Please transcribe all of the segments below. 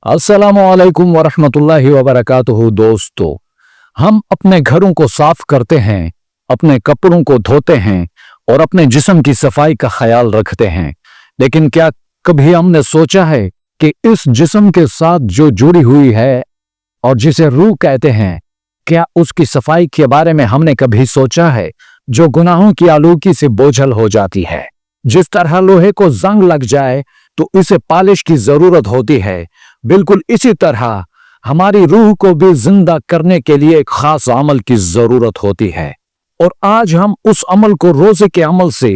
अस्सलामुअलैकुम वरहमतुल्लाहि वबरकातुहू। दोस्तों, हम अपने घरों को साफ करते हैं, अपने कपड़ों को धोते हैं और अपने जिस्म की सफाई का ख्याल रखते हैं। लेकिन क्या कभी हमने सोचा है कि इस जिस्म के साथ जो जुड़ी हुई है और जिसे रूह कहते हैं, क्या उसकी सफाई के बारे में हमने कभी सोचा है, जो गुनाहों की आलूगी से बोझल हो जाती है। जिस तरह लोहे को जंग लग जाए तो इसे पॉलिश की जरूरत होती है, बिल्कुल इसी तरह हमारी रूह को भी जिंदा करने के लिए एक खास अमल की जरूरत होती है। और आज हम उस अमल को रोजे के अमल से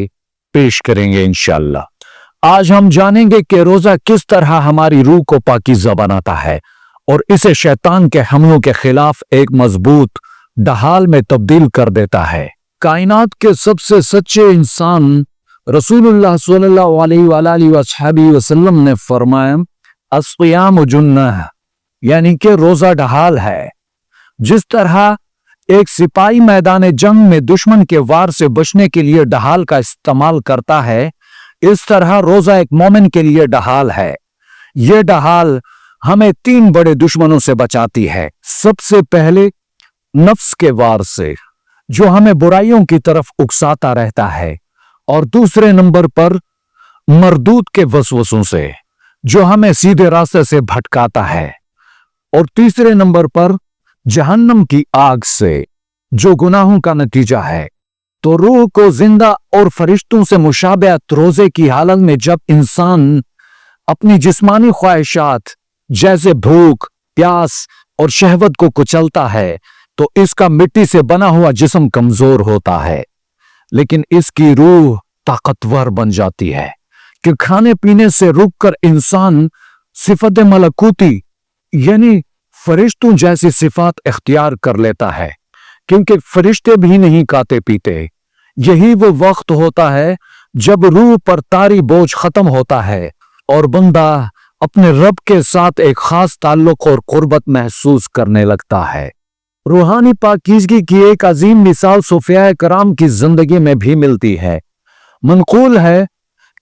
पेश करेंगे इंशाअल्लाह। आज हम जानेंगे कि रोजा किस तरह हमारी रूह को पाकीज़ा बनाता है और इसे शैतान के हमलों के खिलाफ एक मजबूत ढाल में तब्दील कर देता है। कायनात के सबसे सच्चे इंसान रसूलुल्लाह सल्लल्लाहु अलैहि वसल्लम ने फरमाया, अस्सियाम जुन्नह, यानी कि रोजा ढाल है। जिस तरह एक सिपाही मैदान जंग में दुश्मन के वार से बचने के लिए ढाल का इस्तेमाल करता है, इस तरह रोजा एक मोमिन के लिए ढाल है। यह ढाल हमें तीन बड़े दुश्मनों से बचाती है। सबसे पहले नफ्स के वार से, जो हमें बुराइयों की तरफ उकसाता रहता है, और दूसरे नंबर पर मरदूत के वसवसों से, जो हमें सीधे रास्ते से भटकाता है, और तीसरे नंबर पर जहन्नम की आग से, जो गुनाहों का नतीजा है। तो रूह को जिंदा और फरिश्तों से मुशाबहत रोजे की हालत में जब इंसान अपनी जिस्मानी ख्वाहिशात जैसे भूख, प्यास और शहवत को कुचलता है, तो इसका मिट्टी से बना हुआ जिस्म कमजोर होता है, लेकिन इसकी रूह ताकतवर बन जाती है कि खाने पीने से रुककर इंसान सिफत मलकूती यानी फरिश्तों जैसी सिफात इख्तियार कर लेता है, क्योंकि फरिश्ते भी नहीं खाते पीते। यही वो वक्त होता है जब रूह पर तारी बोझ खत्म होता है और बंदा अपने रब के साथ एक खास ताल्लुक और कुर्बत महसूस करने लगता है। रूहानी पाकीज़गी की एक अजीम मिसाल सूफिया कराम की जिंदगी में भी मिलती है। मनकूल है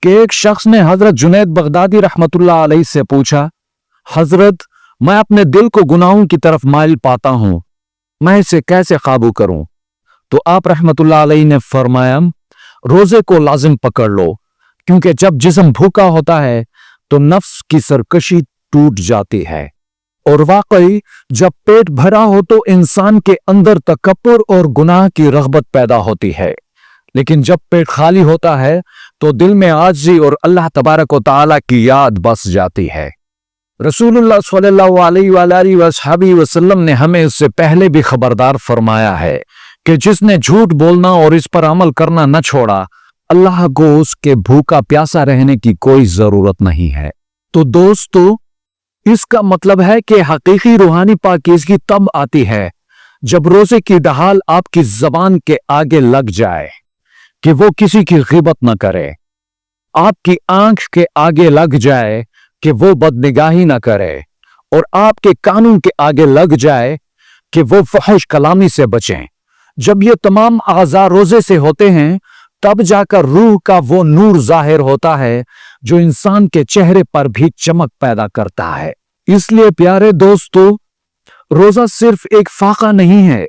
कि एक शख्स ने हजरत जुनैद बगदादी रहमतुल्लाह अलैह से पूछा, हजरत, मैं अपने दिल को गुनाहों की तरफ माइल पाता हूं, मैं इसे कैसे काबू करूं? तो आप रहमतुल्लाह अलैह ने फरमाया, रोजे को लाजिम पकड़ लो, क्योंकि जब जिस्म भूखा होता है तो नफ्स की सरकशी टूट जाती है, और वाकई जब पेट भरा हो तो इंसान के अंदर तकब्बुर और गुनाह की रग़बत पैदा होती है। लेकिन जब पेट खाली होता है तो दिल में आजिज़ी और अल्लाह तबारक व तआला की याद बस जाती है। रसूलुल्लाह सल्लल्लाहु अलैहि वसल्लम ने हमें इससे पहले भी खबरदार फरमाया है कि जिसने झूठ बोलना और इस पर अमल करना न छोड़ा, अल्लाह को उसके भूखा प्यासा रहने की कोई जरूरत नहीं है। तो दोस्तों, इसका मतलब है कि हकीकी रूहानी पाकीज़गी तब आती है जब रोजे की ढाल आपकी जबान के आगे लग जाए कि वो किसी की ग़ीबत न करे, आपकी आंख के आगे लग जाए कि वो बदनिगाही न करे, और आपके कानून के आगे लग जाए कि वो फहश कलामी से बचें। जब ये तमाम आज़ा रोजे से होते हैं, तब जाकर रूह का वो नूर जाहिर होता है जो इंसान के चेहरे पर भी चमक पैदा करता है। इसलिए प्यारे दोस्तों, रोजा सिर्फ एक फाका नहीं है,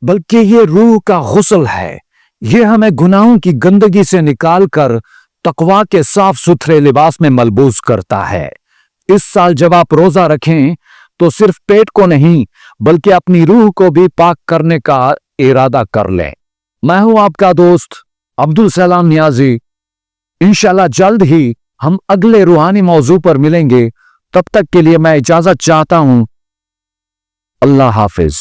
बल्कि ये रूह का गुस्ल है। ये हमें गुनाहों की गंदगी से निकालकर तकवा के साफ सुथरे लिबास में मलबूस करता है। इस साल जब आप रोजा रखें तो सिर्फ पेट को नहीं, बल्कि अपनी रूह को भी पाक करने का इरादा कर लें। मैं हूं आपका दोस्त अब्दुल सलाम नियाजी। इंशाल्लाह जल्द ही हम अगले रूहानी मौजू पर मिलेंगे। तब तक के लिए मैं इजाजत चाहता हूं। अल्लाह हाफिज।